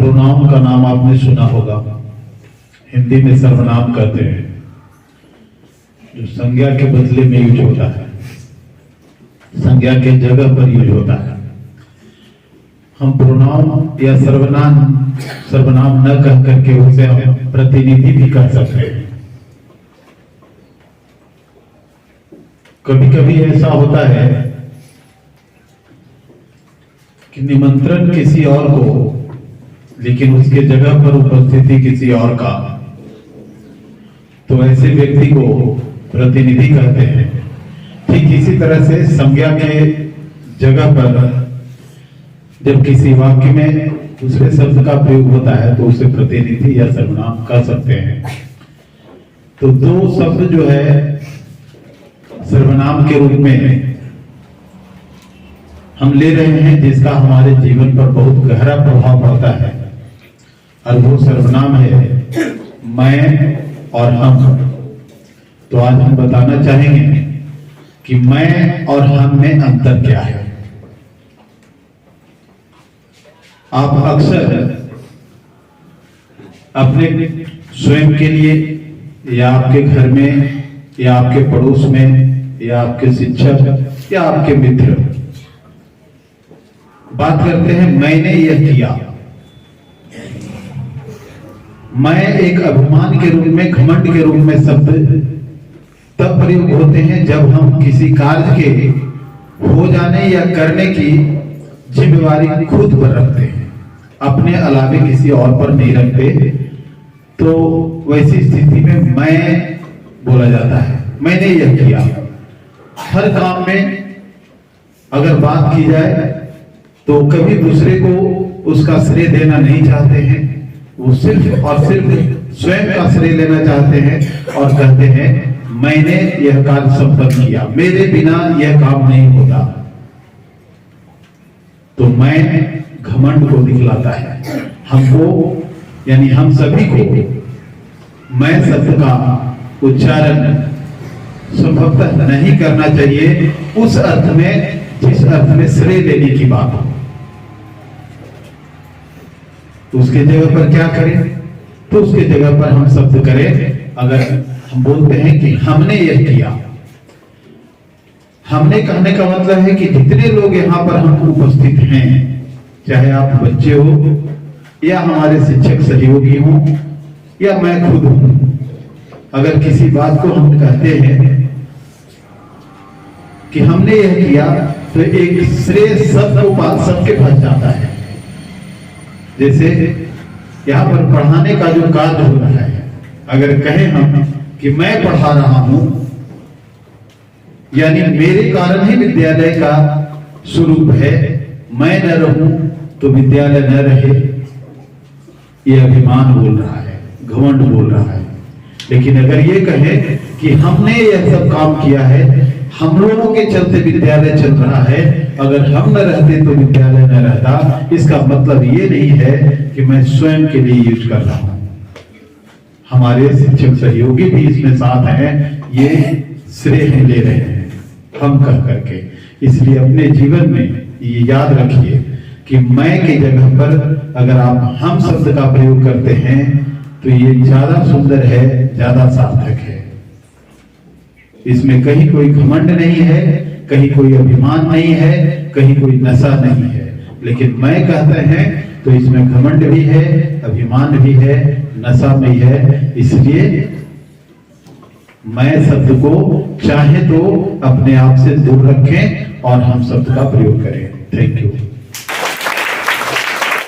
Pronoun का नाम आपने सुना होगा, हिंदी में सर्वनाम कहते हैं, जो संज्ञा के बदले में यूज होता है, संज्ञा के जगह पर यूज होता है। हम प्रोनाउन या सर्वनाम न कह करके उसे हम प्रतिनिधि भी कह सकते हैं। कभी कभी ऐसा होता है कि निमंत्रण किसी और को, लेकिन उसके जगह पर उपस्थिति किसी और का, तो ऐसे व्यक्ति को प्रतिनिधि कहते हैं। ठीक इसी तरह से संज्ञा के जगह पर जब किसी वाक्य में दूसरे शब्द का प्रयोग होता है तो उसे प्रतिनिधि या सर्वनाम कह सकते हैं। तो दो शब्द जो है सर्वनाम के रूप में हम ले रहे हैं, जिसका हमारे जीवन पर बहुत गहरा प्रभाव पड़ता है, और वो सर्वनाम है मैं और हम। तो आज हम बताना चाहेंगे कि मैं और हम में अंतर क्या है। आप अक्सर अपने स्वयं के लिए या आपके घर में या आपके पड़ोस में या आपके शिक्षक या आपके मित्र बात करते हैं मैंने यह किया। मैं एक अभिमान के रूप में, घमंड के रूप में शब्द तब प्रयोग होते हैं जब हम किसी कार्य के हो जाने या करने की जिम्मेवारी खुद पर रखते हैं, अपने अलावे किसी और पर नहीं रखते। तो वैसी स्थिति में मैं बोला जाता है, मैंने यह किया। हर काम में अगर बात की जाए तो कभी दूसरे को उसका श्रेय देना नहीं चाहते हैं, वो सिर्फ और सिर्फ स्वयं का श्रेय लेना चाहते हैं और कहते हैं मैंने यह कार्य संपन्न किया, मेरे बिना यह काम नहीं होता। तो मैं घमंड को दिखलाता है। हमको यानी हम सभी को मैं शब्द का उच्चारण संभवतः नहीं करना चाहिए उस अर्थ में जिस अर्थ में श्रेय लेने की बात हो। तो उसके जगह पर क्या करें? तो उसके जगह पर हम शब्द करें, अगर हम बोलते हैं कि हमने यह किया, हमने कहने का मतलब है कि जितने लोग यहां पर हम उपस्थित हैं, चाहे आप बच्चे हो या हमारे शिक्षक सहयोगी हो या मैं खुद हूं, अगर किसी बात को हम कहते हैं कि हमने यह किया तो एक श्रेय शब्द सबके पास जाता है। जैसे यहां पर पढ़ाने का जो कार्य हो रहा है, अगर कहें हम कि मैं पढ़ा रहा हूं, यानी मेरे कारण ही विद्यालय का स्वरूप है, मैं न रहूं तो विद्यालय न रहे, यह अभिमान बोल रहा है, घमंड बोल रहा है। लेकिन अगर ये कहें कि हमने यह सब काम किया है, हम लोगों के चलते विद्यालय चल रहा है, अगर हम न रहते तो विद्यालय न रहता, इसका मतलब ये नहीं है कि मैं स्वयं के लिए यूज कर रहा हूं। हमारे शिक्षक सहयोगी भी इसमें साथ हैं, ये श्रेय ले रहे हैं हम कह करके। इसलिए अपने जीवन में ये याद रखिए कि मैं की जगह पर अगर आप हम शब्द का प्रयोग करते हैं तो ये ज्यादा सुंदर है, ज्यादा सार्थक है। इसमें कहीं कोई घमंड नहीं है, कहीं कोई अभिमान नहीं है, कहीं कोई नशा नहीं है। लेकिन मैं कहते हैं तो इसमें घमंड भी है, अभिमान भी है, नशा भी है। इसलिए मैं शब्द को चाहे तो अपने आप से दूर रखें और हम शब्द का प्रयोग करें। Thank you.